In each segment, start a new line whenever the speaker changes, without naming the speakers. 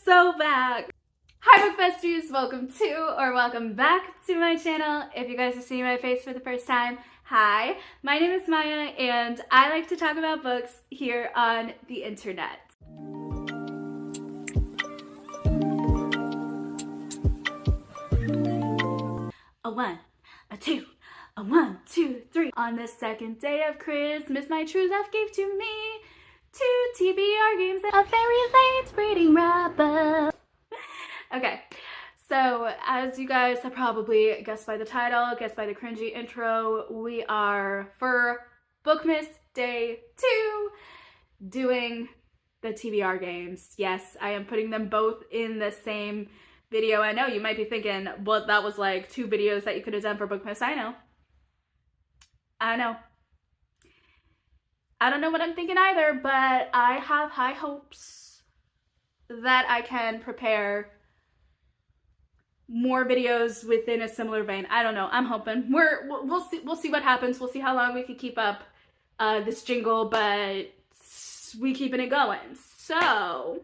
so back. Hi book besties, welcome back to my channel. If you guys are seeing my face for the first time, hi, my name is Maya and I like to talk about books here on the internet. A one, a two, a 1, 2, 3. On the second day of Christmas, my true love gave to me 2 TBR games and a very late reading wrap-up. Okay, so as you guys have probably guessed by the title, guessed by the cringy intro, we are for BOOKMAS Day 2 doing the TBR games. Yes, I am putting them both in the same video. I know you might be thinking, well, that was like 2 videos that you could have done for BOOKMAS. I know. I don't know what I'm thinking either, but I have high hopes that I can prepare more videos within a similar vein. I don't know. I'm hoping. We'll see what happens. We'll see how long we can keep up this jingle, but we keeping it going. So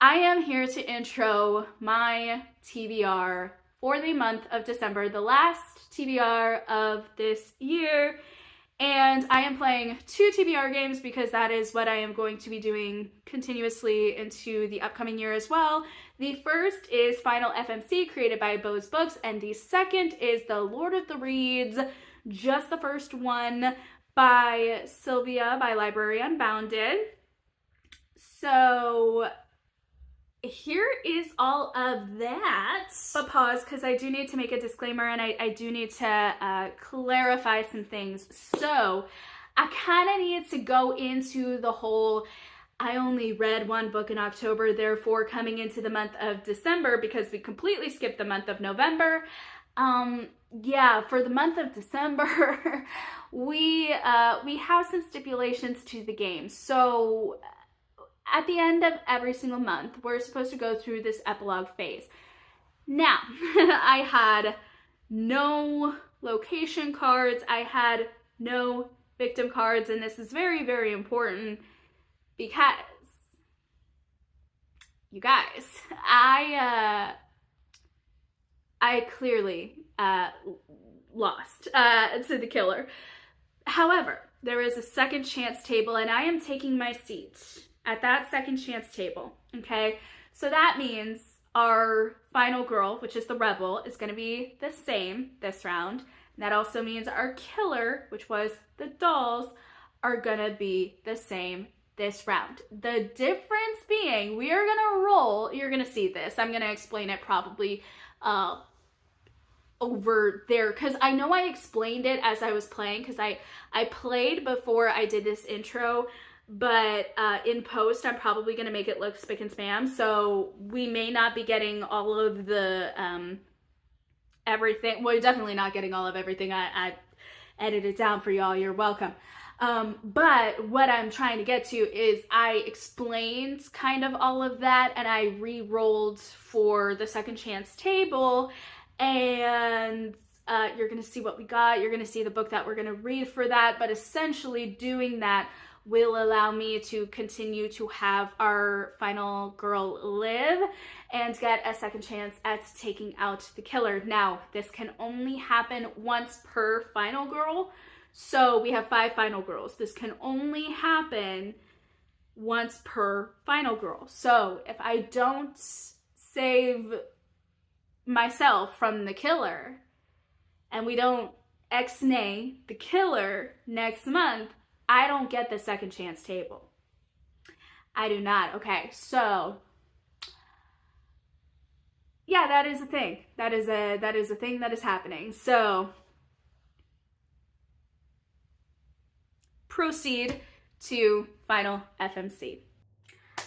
I am here to intro my TBR for the month of December, the last TBR of this year. And I am playing 2 TBR games because that is what I am going to be doing continuously into the upcoming year as well. The first is Final FMC, created by Bo's Books, and the second is The Lord of the Reeds, just the first one, by Sylvia, by Library Unbounded. So here is all of that, but pause because I do need to make a disclaimer and I do need to clarify some things. So I kind of need to go into the whole, I only read 1 book in October, therefore coming into the month of December, because we completely skipped the month of November. Yeah, for the month of December, we have some stipulations to the game. So at the end of every single month, we're supposed to go through this epilogue phase. Now, I had no location cards, I had no victim cards, and this is very, very important because, you guys, I clearly lost to the killer. However, there is a second chance table, and I am taking my seat at that second chance table, okay? So that means our final girl, which is the rebel, is going to be the same this round. And that also means our killer, which was the dolls, are going to be the same this round. The difference being, we are going to roll, you're going to see this, I'm going to explain it probably over there, because I know I explained it as I was playing, because I played before I did this intro, but in post, I'm probably going to make it look spick and spam, so we may not be getting all of the everything. Well, you're definitely not getting all of everything. I edited down for y'all. You're welcome. But what I'm trying to get to is I explained kind of all of that, and I re-rolled for the second chance table, and you're going to see what we got. You're going to see the book that we're going to read for that, but essentially doing that will allow me to continue to have our final girl live and get a second chance at taking out the killer. Now, this can only happen once per final girl, so we have 5 final girls. This can only happen once per final girl. So if I don't save myself from the killer and we don't ex-nay the killer next month, I don't get the second chance table. I do not. Okay, so yeah, that is a thing. That is a thing that is happening. So proceed to Final FMC.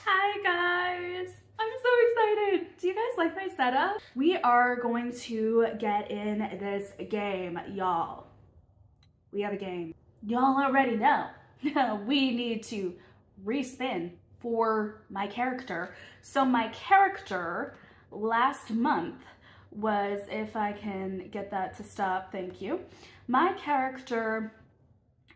Hi guys. I'm so excited. Do you guys like my setup? We are going to get in this game, y'all. We have a game. Y'all already know. We need to respin for my character. So my character last month was, if I can get that to stop, thank you. My character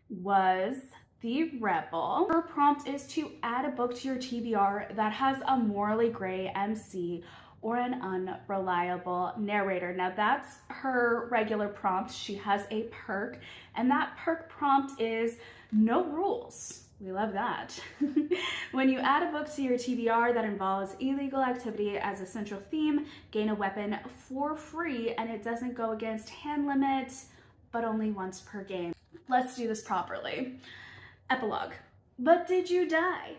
was The Rebel. Her prompt is to add a book to your TBR that has a morally gray MC or an unreliable narrator. Now, that's her regular prompt. She has a perk, and that perk prompt is no rules. We love that. When you add a book to your TBR that involves illegal activity as a central theme, gain a weapon for free, and it doesn't go against hand limit, but only once per game. Let's do this properly. Epilogue. But did you die?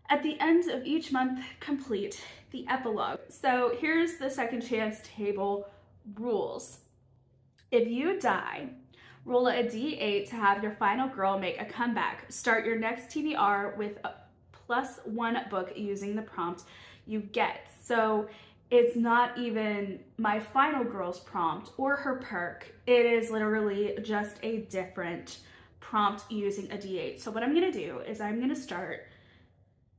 At the end of each month, complete the epilogue. So here's the second chance table rules. If you die, roll a d8 to have your final girl make a comeback. Start your next TBR with a +1 book using the prompt you get. So it's not even my final girl's prompt or her perk. It is literally just a different prompt using a d8. So what I'm gonna do is I'm gonna start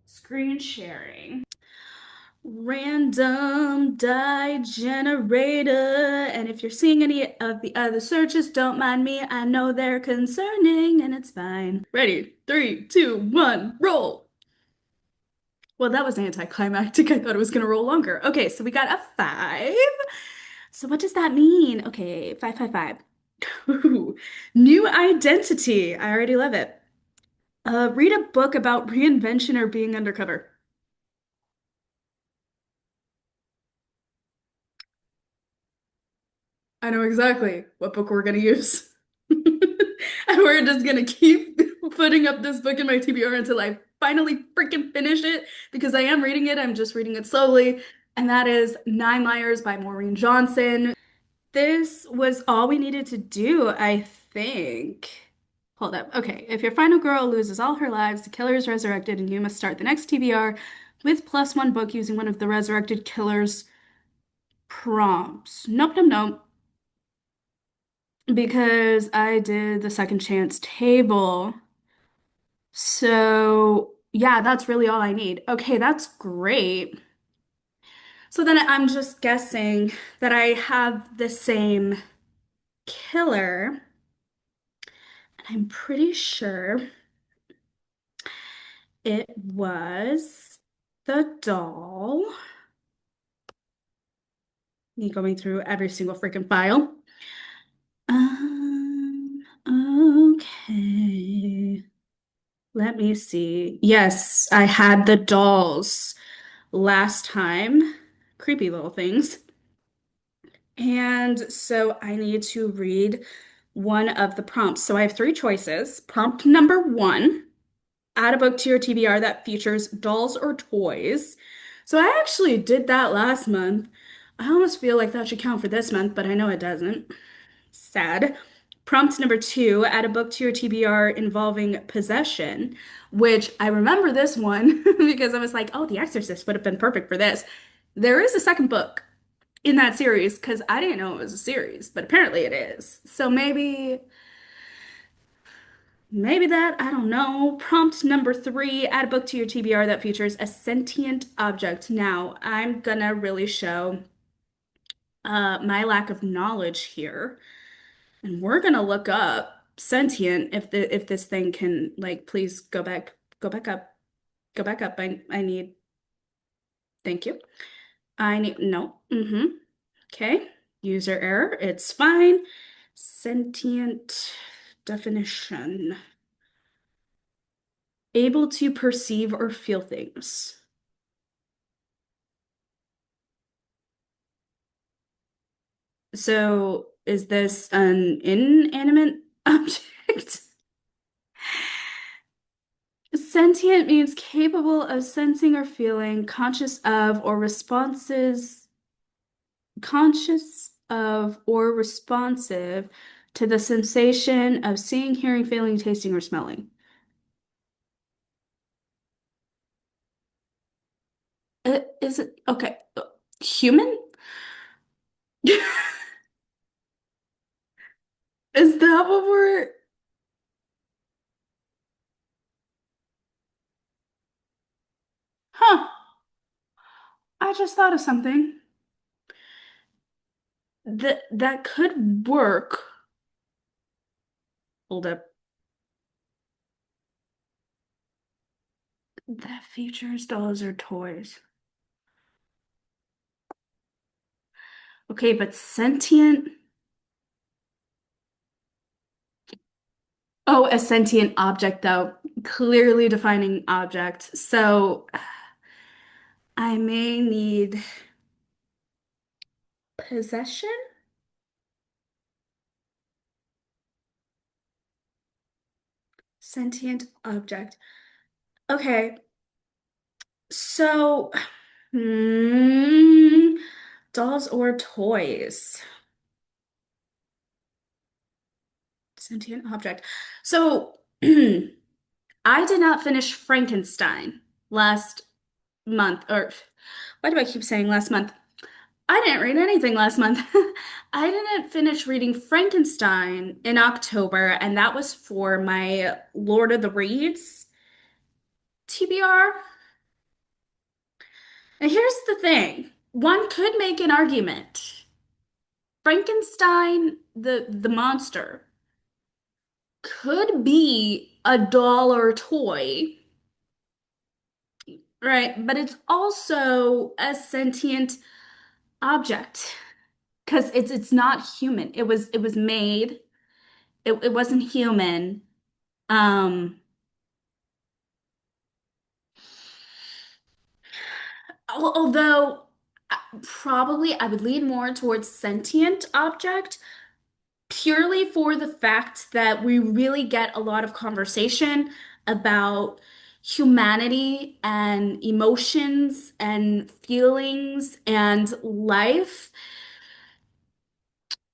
screen sharing. Random die generator. And if you're seeing any of the other searches, don't mind me. I know they're concerning and it's fine. Ready? 3, 2, 1, roll. Well, that was anticlimactic. I thought it was gonna roll longer. Okay, so we got a 5. So what does that mean? Okay, 5, 5, 5. Ooh, new identity. I already love it. Read a book about reinvention or being undercover. I know exactly what book we're gonna use. And we're just gonna keep putting up this book in my TBR until I finally freaking finish it because I am reading it. I'm just reading it slowly. And that is Nine Liars by Maureen Johnson. This was all we needed to do, I think. Hold up. Okay. If your final girl loses all her lives, the killer is resurrected, and you must start the next TBR with +1 book using one of the resurrected killer's prompts. Nope, nope, nope. Because I did the second chance table. So, yeah, that's really all I need. Okay, that's great. So then I'm just guessing that I have the same killer. And I'm pretty sure it was the doll. Me going through every single freaking file. Okay. Let me see. Yes, I had the dolls last time. Creepy little things. And so I need to read one of the prompts. So I have 3 choices. Prompt number 1, add a book to your TBR that features dolls or toys. So I actually did that last month. I almost feel like that should count for this month, but I know it doesn't. Sad. Prompt number 2, add a book to your TBR involving possession, which I remember this one because I was like, oh, The Exorcist would have been perfect for this. There is a second book in that series because I didn't know it was a series, but apparently it is. So maybe that, I don't know. Prompt number 3, add a book to your TBR that features a sentient object. Now, I'm gonna really show my lack of knowledge here. And we're gonna look up sentient if this thing can like please go back up, go back up. I need thank you. I need no. Okay. User error. It's fine. Sentient definition. Able to perceive or feel things. So is this an inanimate object? Sentient means capable of sensing or feeling, conscious of or responsive to the sensation of seeing, hearing, feeling, tasting, or smelling. Is it okay? Human? Is that what we're? Huh. I just thought of something that could work. Hold up. That features dolls or toys. Okay, but sentient. Oh, a sentient object, though. Clearly defining object. So I may need possession? Sentient object. Okay, so hmm, dolls or toys? Sentient object. So I did not finish Frankenstein last month, or why do I keep saying last month? I didn't read anything last month. I didn't finish reading Frankenstein in October, and that was for my Lord of the Reads TBR. And here's the thing. One could make an argument. Frankenstein, the monster, could be a doll or toy, right? But it's also a sentient object because it's not human. It was made. It wasn't human. Um, although probably I would lean more towards sentient object purely for the fact that we really get a lot of conversation about humanity and emotions and feelings and life.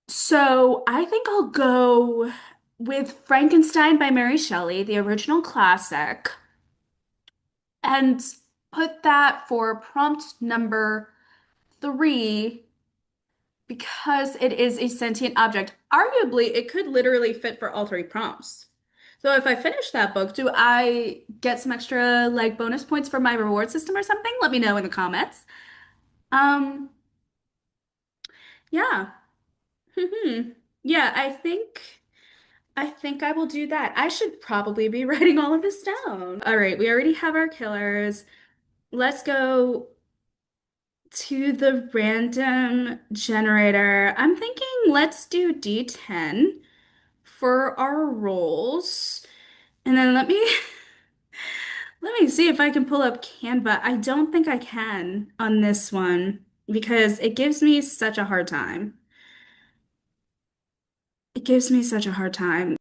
So I think I'll go with Frankenstein by Mary Shelley, the original classic, and put that for prompt number 3 because it is a sentient object. Arguably, it could literally fit for all 3 prompts. So if I finish that book, do I get some extra like bonus points for my reward system or something? Let me know in the comments. Um, yeah. Yeah, I think I will do that. I should probably be writing all of this down. All right, we already have our killers. Let's go to the random generator. I'm thinking let's do D10 for our rolls. And then let me see if I can pull up Canva. I don't think I can on this one because it gives me such a hard time. It gives me such a hard time.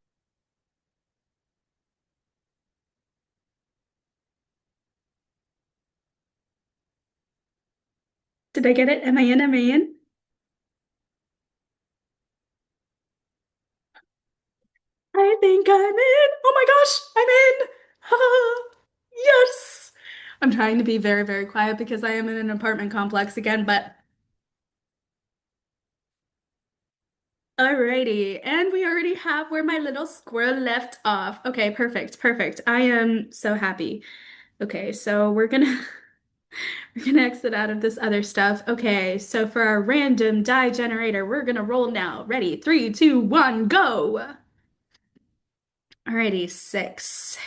Did I get it? Am I in? Am I in? I think I'm in. Oh my gosh, I'm in. Yes. I'm trying to be very, very quiet because I am in an apartment complex again, but alrighty. And we already have where my little squirrel left off. Okay, perfect, perfect. I am so happy. Okay, so we're gonna we're gonna exit out of this other stuff. Okay, so for our random die generator, we're gonna roll now. Ready? Three, two, one, go. Alrighty, 6.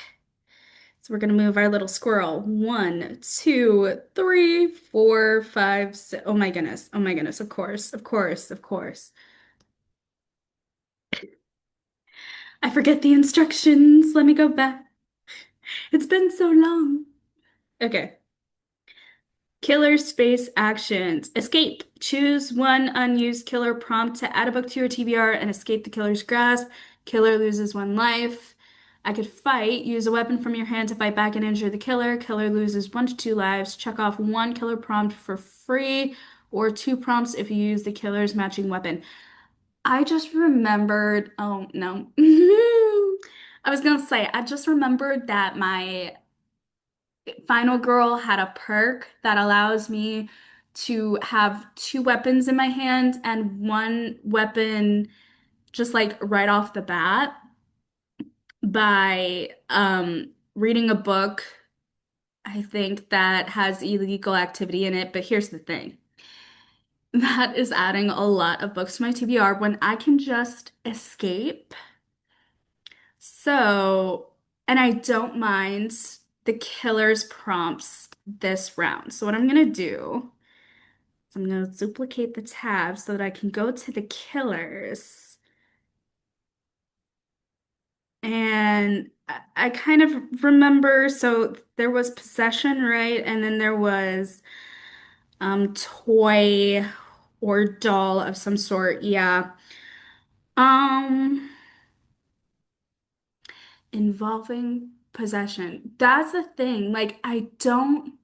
So we're gonna move our little squirrel. 1, 2, 3, 4, 5, 6. Oh my goodness. Oh my goodness. Of course. Of course. Of course. I forget the instructions. Let me go back. It's been so long. Okay. Killer space actions. Escape. Choose one unused killer prompt to add a book to your TBR and escape the killer's grasp. Killer loses 1 life. I could fight. Use a weapon from your hand to fight back and injure the killer. Killer loses 1 to 2 lives. Check off 1 killer prompt for free or 2 prompts if you use the killer's matching weapon. I just remembered. Oh no. I was gonna say, I just remembered that my Final Girl had a perk that allows me to have 2 weapons in my hand and 1 weapon just like right off the bat by reading a book, I think that has illegal activity in it. But here's the thing. That is adding a lot of books to my TBR when I can just escape. So, and I don't mind. the killer's prompts this round. So what I'm gonna do is I'm gonna duplicate the tab so that I can go to the killers. And I kind of remember, so there was possession, right? And then there was toy or doll of some sort. Yeah. Um, involving possession. That's the thing. Like I don't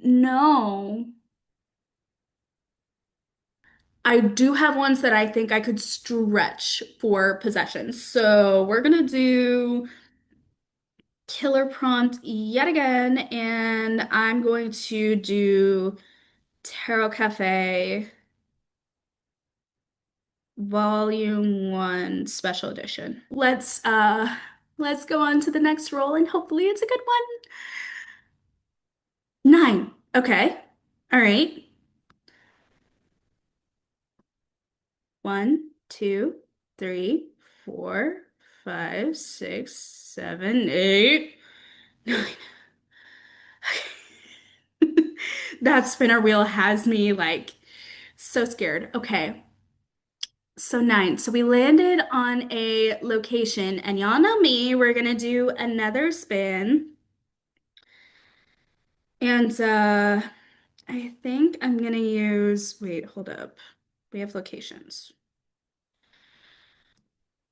know. I do have ones that I think I could stretch for possession. So we're gonna do killer prompt yet again, and I'm going to do Tarot Cafe Volume 1 Special Edition. Let's go on to the next roll and hopefully it's a good one. 9. Okay. All right. 1, 2, 3, 4, 5, 6, 7, 8, 9. That spinner wheel has me like so scared. Okay. So 9. So we landed on a location, and y'all know me, we're gonna do another spin. And I think I'm gonna use, wait, hold up. We have locations.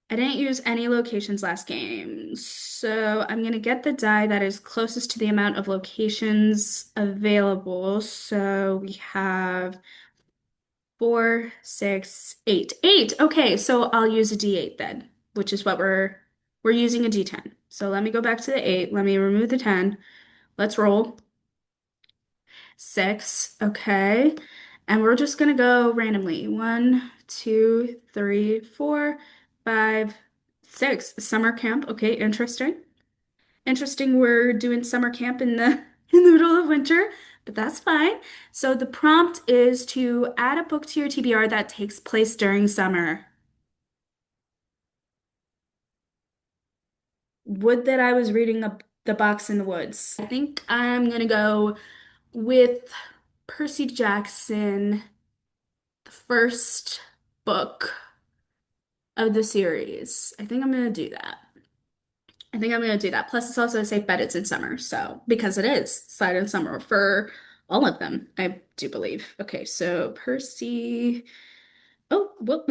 I didn't use any locations last game, so I'm gonna get the die that is closest to the amount of locations available. So we have 4, 6, 8. 8. Okay, so I'll use a D8 then, which is what we're using a D10. So let me go back to the 8. Let me remove the 10. Let's roll. 6. Okay. And we're just gonna go randomly. 1, 2, 3, 4, 5, 6. Summer camp. Okay, interesting. Interesting, we're doing summer camp in the in the middle of winter, but that's fine. So the prompt is to add a book to your TBR that takes place during summer. Would that I was reading the Box in the Woods. I think I'm gonna go with Percy Jackson, the first book of the series. I think I'm gonna do that. I think I'm gonna do that. Plus, it's also a safe bet it's in summer, so because it is slide in summer for all of them, I do believe. Okay, so Percy. Oh, whoop.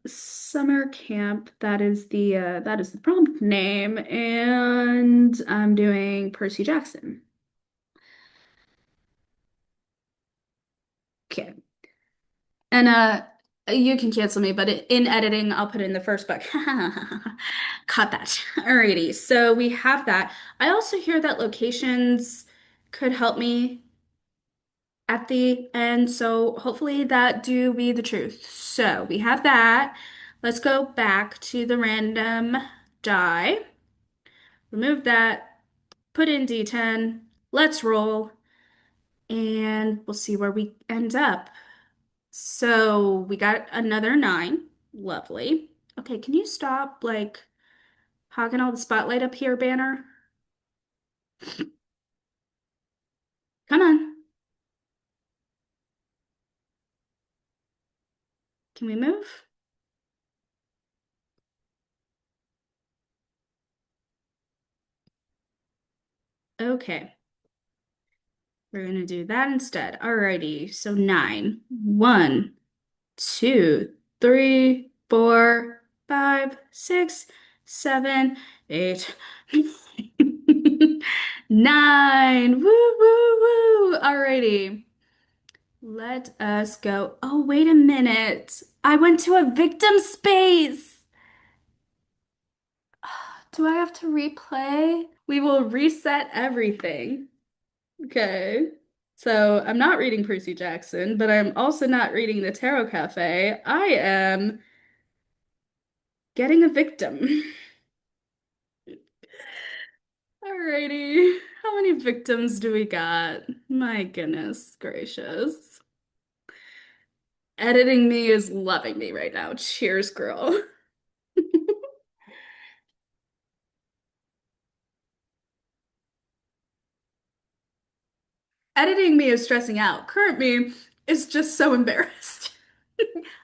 Summer camp. That is the prompt name, and I'm doing Percy Jackson. Okay. And you can cancel me, but in editing, I'll put in the first book. Caught that. Alrighty. So we have that. I also hear that locations could help me at the end, so hopefully that do be the truth. So we have that. Let's go back to the random die. Remove that. Put in D10. Let's roll, and we'll see where we end up. So we got another 9. Lovely. Okay, can you stop like hogging all the spotlight up here, Banner? Come on. Can we move? Okay. We're gonna do that instead. Alrighty. So 9. 1, 2, 3, 4, 5, 6, 7, 8, 9. Woo, woo, woo. Alrighty. Let us go. Oh, wait a minute. I went to a victim space. Do I have to replay? We will reset everything. Okay. So I'm not reading Percy Jackson, but I'm also not reading the Tarot Cafe. I am getting a victim. Alrighty. How many victims do we got? My goodness gracious. Editing me is loving me right now. Cheers, girl. Editing me is stressing out. Current me is just so embarrassed.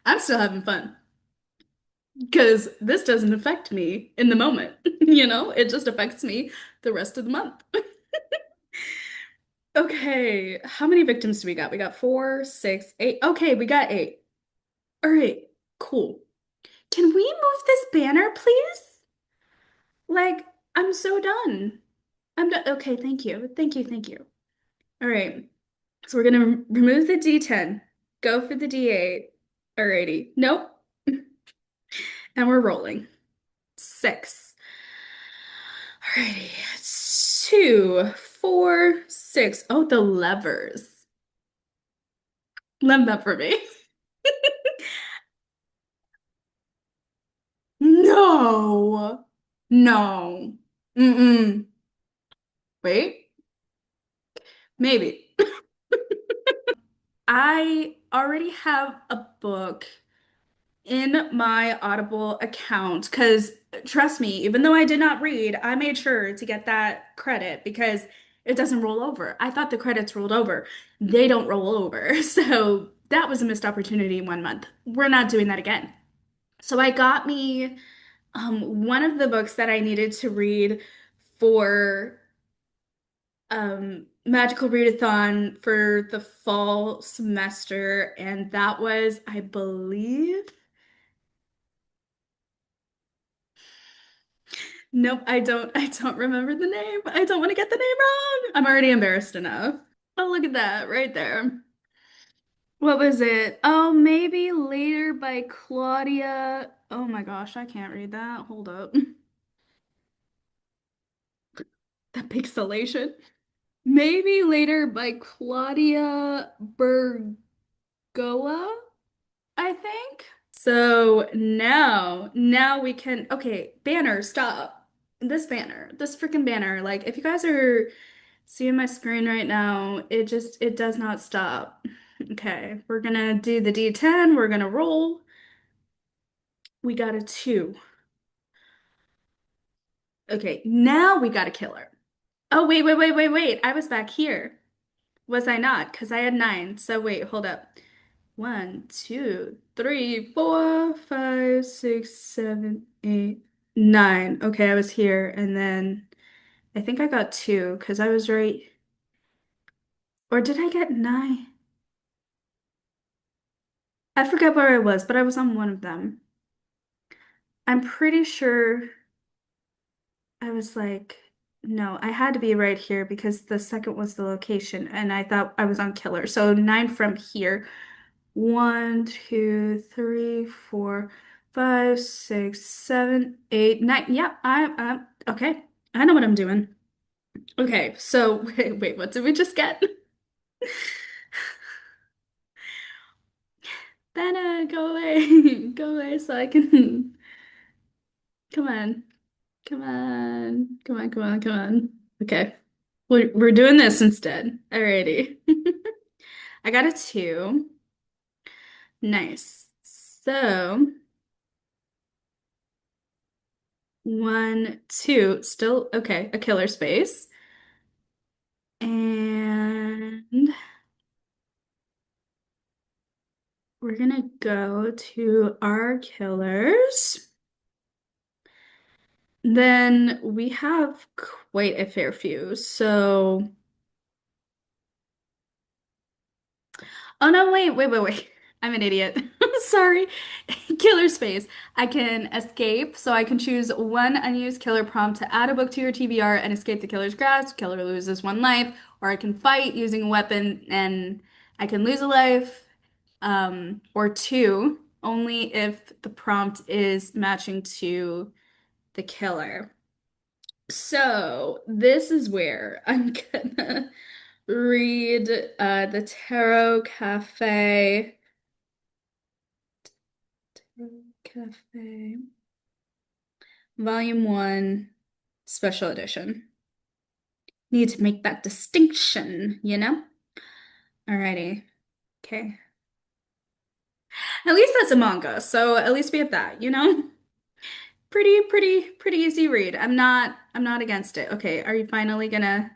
I'm still having fun because this doesn't affect me in the moment. It just affects me the rest of the month. Okay, how many victims do we got? We got four, six, eight. Okay, we got eight. All right, cool. Can we move this banner, please? Like, I'm so done. I'm done. Okay, thank you. Thank you. Thank you. All right. So we're gonna remove the D10. Go for the D8. Alrighty. Nope. And we're rolling. Six. Alrighty. Two, four, six. Oh, the levers. Love that for me. No. No. Mm-mm. Wait. Maybe. I already have a book in my Audible account because trust me, even though I did not read, I made sure to get that credit because it doesn't roll over. I thought the credits rolled over. They don't roll over. So that was a missed opportunity 1 month. We're not doing that again. So I got me one of the books that I needed to read for magical readathon for the fall semester, and that was, I believe, nope, I don't remember the name. I don't want to get the name wrong. I'm already embarrassed enough. Oh, look at that right there. What was it? Oh, maybe later by Claudia. Oh my gosh, I can't read that. Hold up. That pixelation. Maybe later by Claudia Bergoa, I think. So now we can, okay, banner, stop. This banner, this freaking banner. Like, if you guys are seeing my screen right now, it does not stop. Okay, we're gonna do the D10. We're gonna roll. We got a two. Okay, now we got a killer. Oh, wait, wait, wait, wait, wait. I was back here. Was I not? Because I had nine. So wait, hold up. One, two, three, four, five, six, seven, eight, nine. Okay, I was here, and then I think I got two because I was right. Or did I get nine? I forget where I was, but I was on one of them. I'm pretty sure I was like, no, I had to be right here because the second was the location, and I thought I was on killer. So nine from here. One, two, three, four, five, six, seven, eight, nine. Yep, I'm okay. I know what I'm doing. Okay, so wait, what did we just get? Benna, go away. Go away so I can come on. Come on. Come on, come on, come on. Okay. We're doing this instead. Alrighty. I got a two. Nice. So, one, two, still okay, a killer space. And we're gonna go to our killers. Then we have quite a fair few. So, oh no, wait. I'm an idiot. Sorry. Killer space. I can escape, so I can choose one unused killer prompt to add a book to your TBR and escape the killer's grasp. Killer loses one life, or I can fight using a weapon and I can lose a life. Or two, only if the prompt is matching to the killer. So this is where I'm gonna read the Tarot Cafe, Volume 1, Special Edition. Need to make that distinction, you know? Alrighty. Okay. At least that's a manga, so at least we have that, you know? Pretty easy read. I'm not against it. Okay, are you finally gonna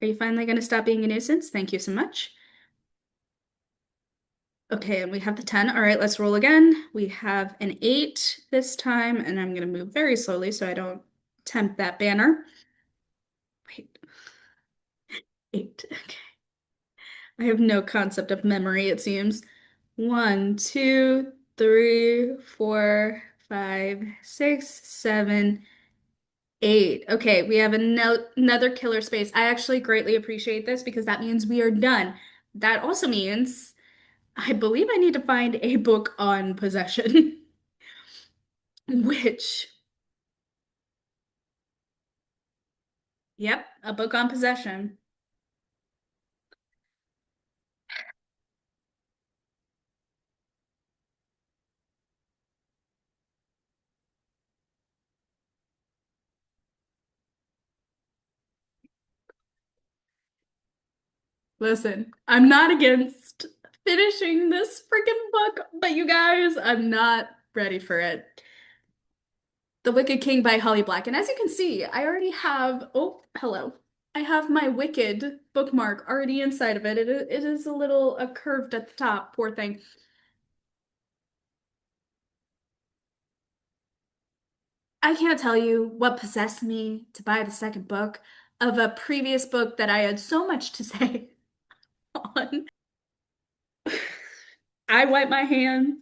Are you finally going to stop being a nuisance? Thank you so much. Okay, and we have the 10. All right, let's roll again. We have an 8 this time, and I'm going to move very slowly so I don't tempt that banner. Wait, 8. Okay. I have no concept of memory, it seems. 1, 2, 3, 4, 5, 6, 7, 8. Okay, we have another killer space. I actually greatly appreciate this because that means we are done. That also means I believe I need to find a book on possession, which, yep, a book on possession. Listen, I'm not against finishing this freaking book, but you guys, I'm not ready for it. The Wicked King by Holly Black. And as you can see, I already have, oh, hello. I have my Wicked bookmark already inside of it. It is a little curved at the top, poor thing. I can't tell you what possessed me to buy the second book of a previous book that I had so much to say on. I wipe my hands.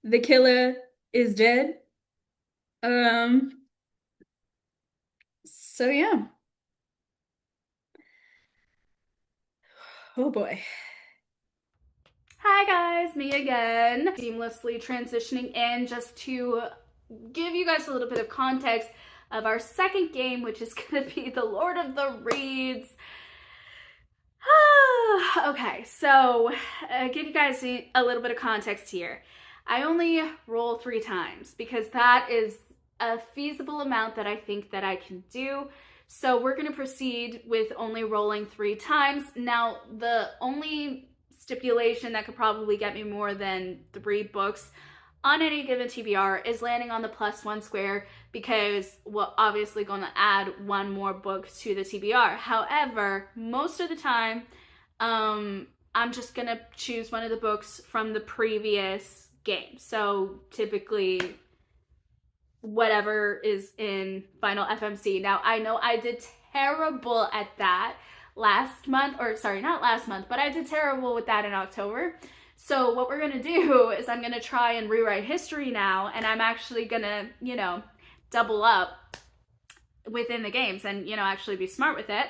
The killer is dead. Um, so yeah. Oh boy. Hi guys, me again. Seamlessly transitioning in just to give you guys a little bit of context of our second game, which is going to be the Lord of the Reeds. Okay, so give you guys a little bit of context here. I only roll 3 times because that is a feasible amount that I think that I can do. So we're going to proceed with only rolling 3 times. Now, the only stipulation that could probably get me more than 3 books on any given TBR is landing on the +1 square because we're obviously going to add 1 more book to the TBR. However, most of the time, I'm just going to choose one of the books from the previous game. So typically, whatever is in Final FMC. Now, I know I did terrible at that last month, or sorry, not last month, but I did terrible with that in October. So what we're gonna do is I'm gonna try and rewrite history now, and I'm actually gonna, double up within the games and, actually be smart with it.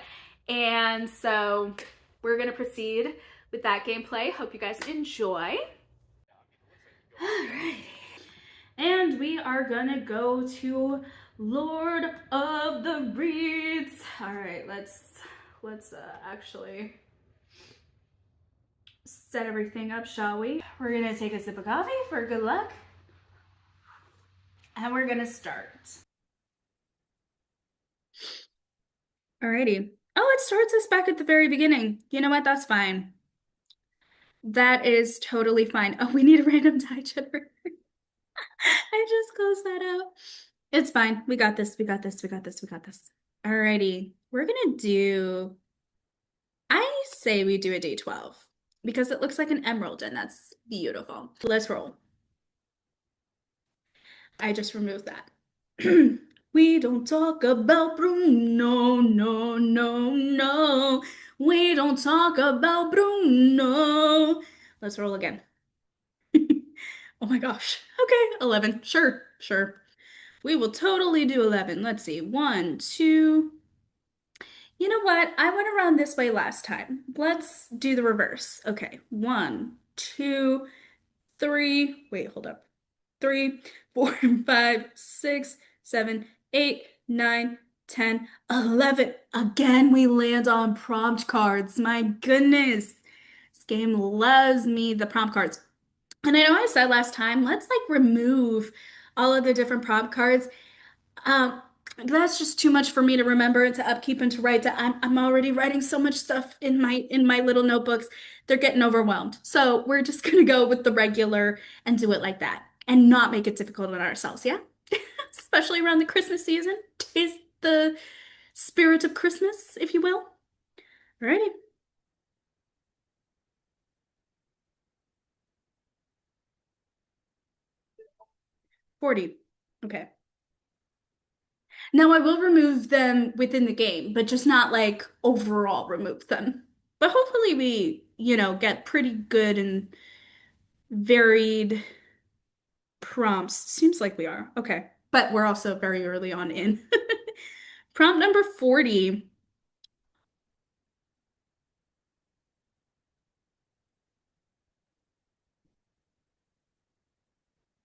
And so we're gonna proceed with that gameplay. Hope you guys enjoy. All right. And we are gonna go to Lord of the Reeds. All right, let's actually set everything up, shall we? We're gonna take a sip of coffee for good luck. And we're gonna start. Alrighty. Oh, it starts us back at the very beginning. You know what? That's fine. That is totally fine. Oh, we need a random die generator. I just closed that out. It's fine. We got this. We got this. We got this. We got this. Alrighty. We're gonna do, I say we do a D12 because it looks like an emerald and that's beautiful. Let's roll. I just removed that. We don't talk about Bruno, no, no, no. We don't talk about Bruno. Let's roll again. Oh my gosh. Okay, 11. Sure, sure. We will totally do 11. Let's see. 1, 2. You know what? I went around this way last time. Let's do the reverse. Okay. 1, 2, 3. Wait, hold up. 3, 4, 5, 6, 7, 8, 9, 10, 11. Again, we land on prompt cards. My goodness. This game loves me the prompt cards. And I know I said last time, let's like remove all of the different prompt cards. Um, that's just too much for me to remember and to upkeep and to write down. I'm already writing so much stuff in my little notebooks. They're getting overwhelmed. So we're just gonna go with the regular and do it like that and not make it difficult on ourselves, yeah? Especially around the Christmas season. Taste the spirit of Christmas, if you will. Alrighty. 40. Okay. Now I will remove them within the game, but just not like overall remove them. But hopefully we, get pretty good and varied prompts. Seems like we are. Okay. But we're also very early on in. Prompt number 40.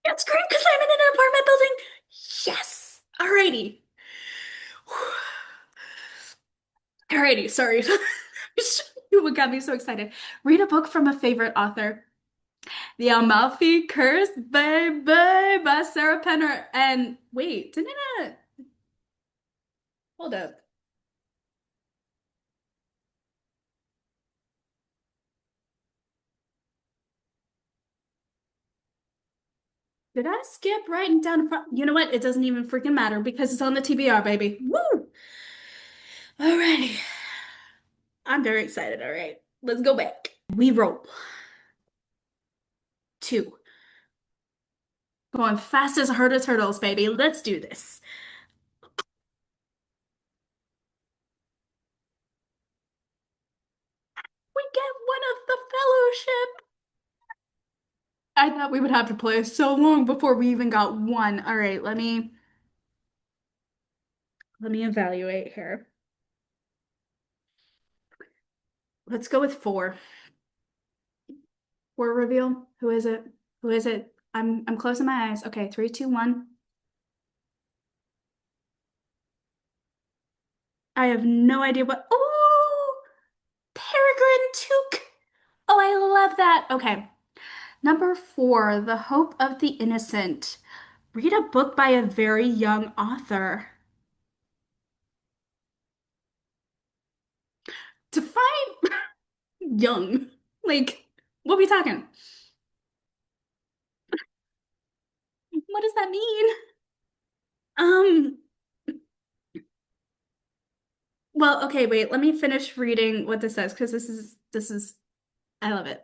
That's great because I'm in an apartment building. Yes. Alrighty. Alrighty, sorry. What got me so excited? Read a book from a favorite author. The Amalfi Curse, baby, by Sarah Penner. And wait, didn't it? Hold up. Did I skip writing down a You know what? It doesn't even freaking matter because it's on the TBR, baby. Woo! Alrighty. I'm very excited. All right. Let's go back. We roll. Two. Going fast as a herd of turtles, baby. Let's do this. We get one of the fellowship. I thought we would have to play so long before we even got one. All right, let me evaluate here. Let's go with four. Four reveal. Who is it? Who is it? I'm closing my eyes. Okay, three, two, one. I have no idea what. Oh, Peregrine Took. Oh, I love that. Okay. Number four, The Hope of the Innocent. Read a book by a very young author. Define young. Like, what are we talking? What does that mean? Um, well, okay, wait, let me finish reading what this says because this is I love it.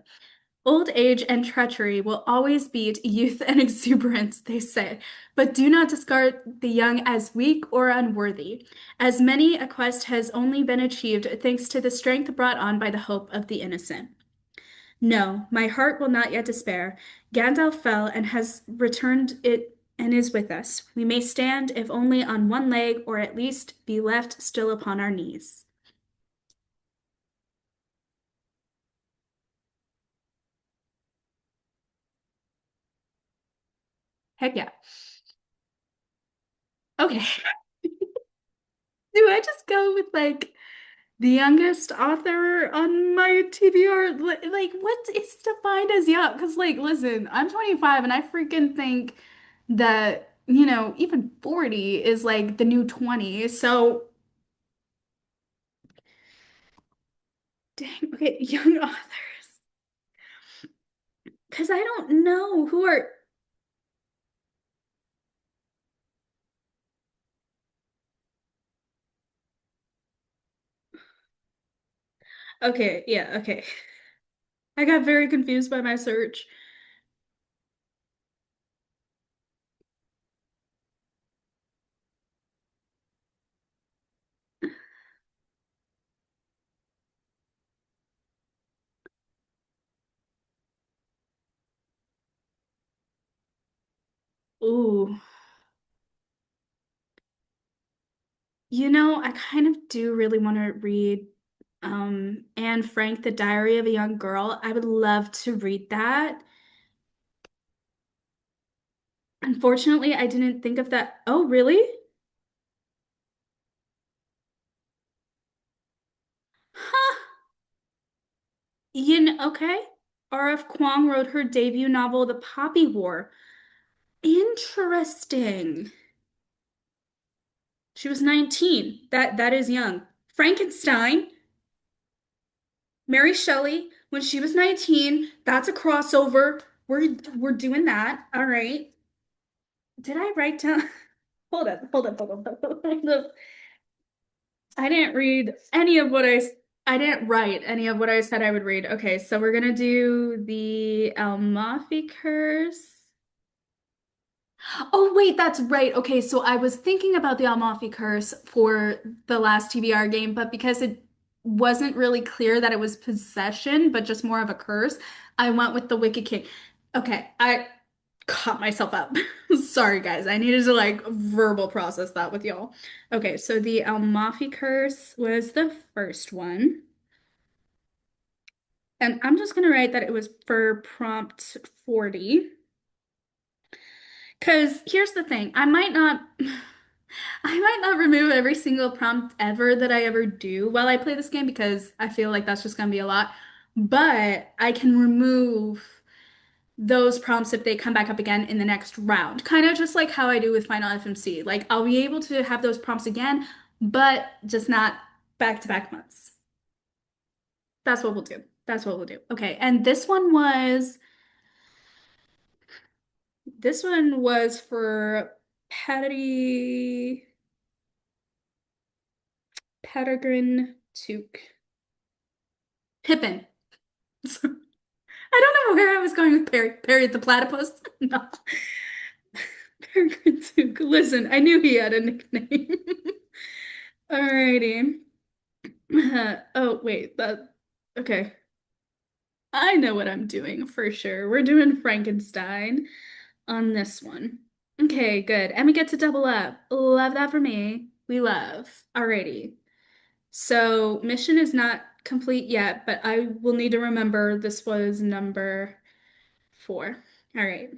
Old age and treachery will always beat youth and exuberance, they say, but do not discard the young as weak or unworthy, as many a quest has only been achieved thanks to the strength brought on by the hope of the innocent. No, my heart will not yet despair. Gandalf fell and has returned it and is with us. We may stand, if only on one leg, or at least be left still upon our knees. Heck yeah. Okay. Do I just go with like the youngest author on my TBR? Like, what is defined as young? Because, like, listen, I'm 25 and I freaking think that, even 40 is like the new 20. So, dang, okay, young authors. Because I don't know who are. Okay, yeah, okay. I got very confused by my search. Ooh. I kind of do really want to read Anne Frank, The Diary of a Young Girl. I would love to read that. Unfortunately, I didn't think of that. Oh, really? Huh. Okay. R.F. Kuang wrote her debut novel, The Poppy War. Interesting. She was 19. That is young. Frankenstein, Mary Shelley, when she was 19. That's a crossover. We're doing that. All right. Did I write down? Hold up, hold up, hold up, hold up. I didn't read any of what I didn't write any of what I said I would read. Okay, so we're gonna do the Almafi Curse. Oh, wait, that's right. Okay, so I was thinking about the Almafi Curse for the last TBR game, but because it wasn't really clear that it was possession, but just more of a curse, I went with the Wicked King. Okay, I caught myself up. Sorry, guys. I needed to like verbal process that with y'all. Okay, so the Almafi Curse was the first one. And I'm just gonna write that it was for prompt 40. Because here's the thing, I might not remove every single prompt ever that I ever do while I play this game because I feel like that's just gonna be a lot. But I can remove those prompts if they come back up again in the next round. Kind of just like how I do with Final FMC. Like I'll be able to have those prompts again, but just not back-to-back months. That's what we'll do. That's what we'll do. Okay, and this one was for Patty Pettigrew Took. Pippin. I don't know where I was going with Perry. Perry the platypus. No. Peregrine Took. Listen, I knew he had a nickname. Alrighty. Oh, wait, that okay. I know what I'm doing for sure. We're doing Frankenstein on this one. Okay, good. And we get to double up. Love that for me. We love. Alrighty. So mission is not complete yet, but I will need to remember this was number 4. All right.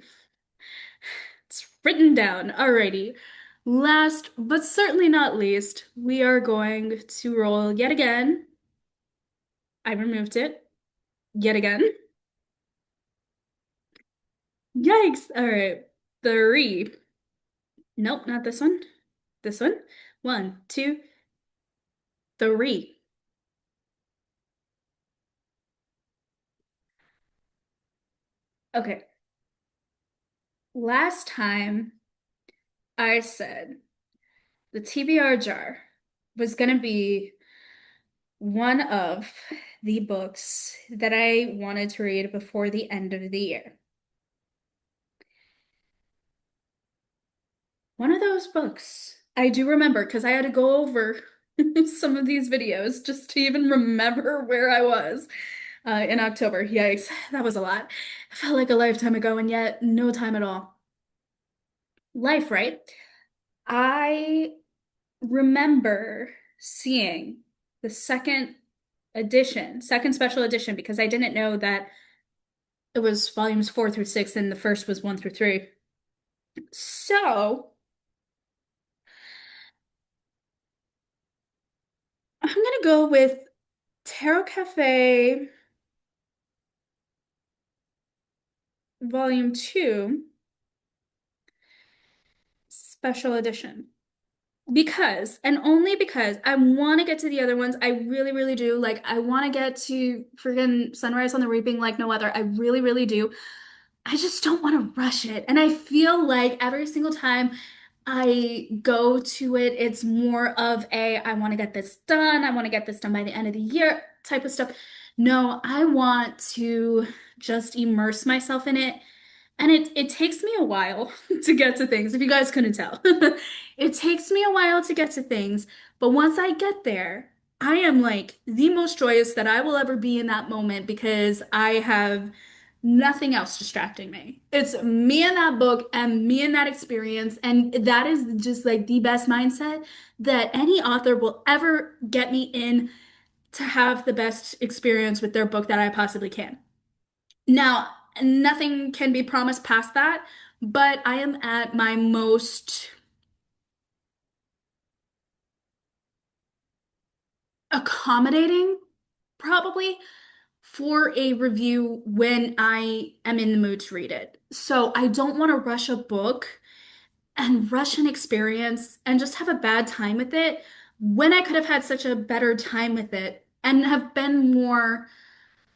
It's written down. Alrighty. Last but certainly not least, we are going to roll yet again. I removed it yet again. Yikes. All right. 3. Nope, not this one. This one. 1, 2, 3. Okay. Last time I said the TBR jar was going to be one of the books that I wanted to read before the end of the year. One of those books. I do remember because I had to go over some of these videos just to even remember where I was in October. Yikes, that was a lot. It felt like a lifetime ago, and yet no time at all. Life, right? I remember seeing the second special edition, because I didn't know that it was volumes 4 through 6 and the first was 1 through 3. So I'm gonna go with Tarot Cafe Volume 2 Special Edition. Because, and only because, I want to get to the other ones. I really, really do. Like, I want to get to friggin' Sunrise on the Reaping like no other. I really, really do. I just don't want to rush it. And I feel like every single time I go to it, it's more of a, I want to get this done. I want to get this done by the end of the year type of stuff. No, I want to just immerse myself in it. And it takes me a while to get to things, if you guys couldn't tell. It takes me a while to get to things, but once I get there, I am like the most joyous that I will ever be in that moment because I have nothing else distracting me. It's me and that book and me and that experience, and that is just like the best mindset that any author will ever get me in to have the best experience with their book that I possibly can. Now, nothing can be promised past that, but I am at my most accommodating, probably, for a review when I am in the mood to read it. So I don't want to rush a book and rush an experience and just have a bad time with it when I could have had such a better time with it and have been more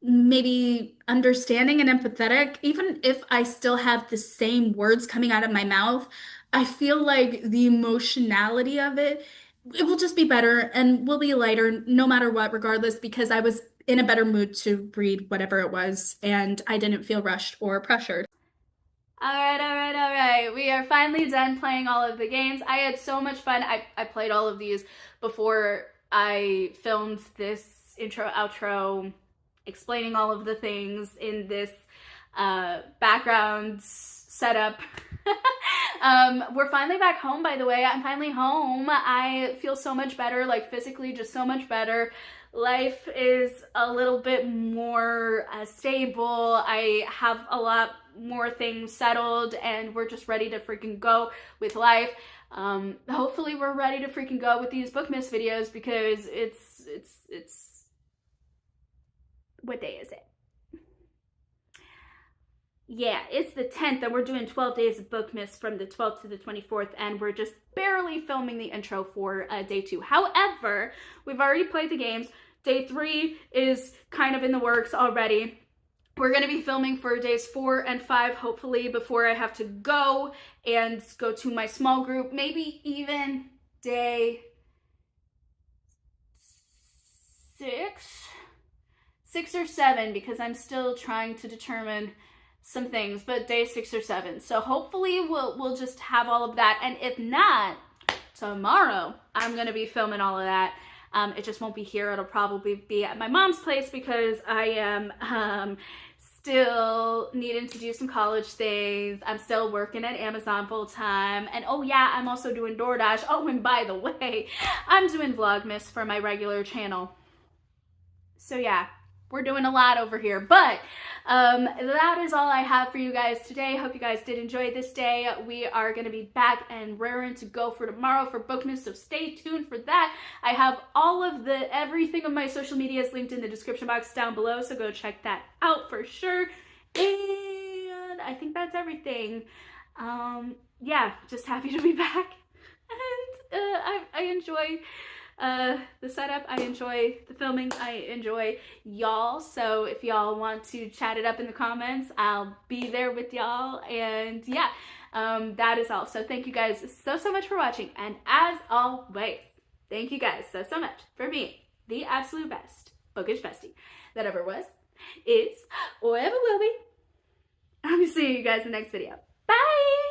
maybe understanding and empathetic, even if I still have the same words coming out of my mouth. I feel like the emotionality of it
it will just be better and will be lighter no matter what, regardless, because I was in a better mood to read whatever it was and I didn't feel rushed or pressured.
All right, all right, all right. We are finally done playing all of the games. I had so much fun. I played all of these before I filmed this intro, outro, explaining all of the things in this background setup. We're finally back home, by the way. I'm finally home. I feel so much better, like physically, just so much better. Life is a little bit more stable. I have a lot more things settled and we're just ready to freaking go with life. Hopefully we're ready to freaking go with these BOOKMAS videos because it's what day is it? Yeah, it's the 10th and we're doing 12 days of BOOKMAS from the 12th to the 24th and we're just barely filming the intro for day 2. However, we've already played the games. Day 3 is kind of in the works already. We're going to be filming for days 4 and 5, hopefully, before I have to go and go to my small group. Maybe even day 6 or 7, because I'm still trying to determine some things, but day 6 or 7. So hopefully we'll just have all of that. And if not, tomorrow I'm going to be filming all of that. It just won't be here. It'll probably be at my mom's place because I am still needing to do some college things. I'm still working at Amazon full time. And oh yeah, I'm also doing DoorDash. Oh, and by the way, I'm doing Vlogmas for my regular channel. So yeah, we're doing a lot over here, but that is all I have for you guys today. Hope you guys did enjoy this day. We are going to be back and raring to go for tomorrow for BOOKMAS, so stay tuned for that. I have all of everything of my social media is linked in the description box down below, so go check that out for sure. And I think that's everything. Yeah, just happy to be back, and I enjoy the setup. I enjoy the filming. I enjoy y'all. So if y'all want to chat it up in the comments, I'll be there with y'all. And yeah, that is all. So thank you guys so much for watching. And as always, thank you guys so much for being the absolute best bookish bestie that ever was, is, or ever will be. I'll be seeing you guys in the next video. Bye!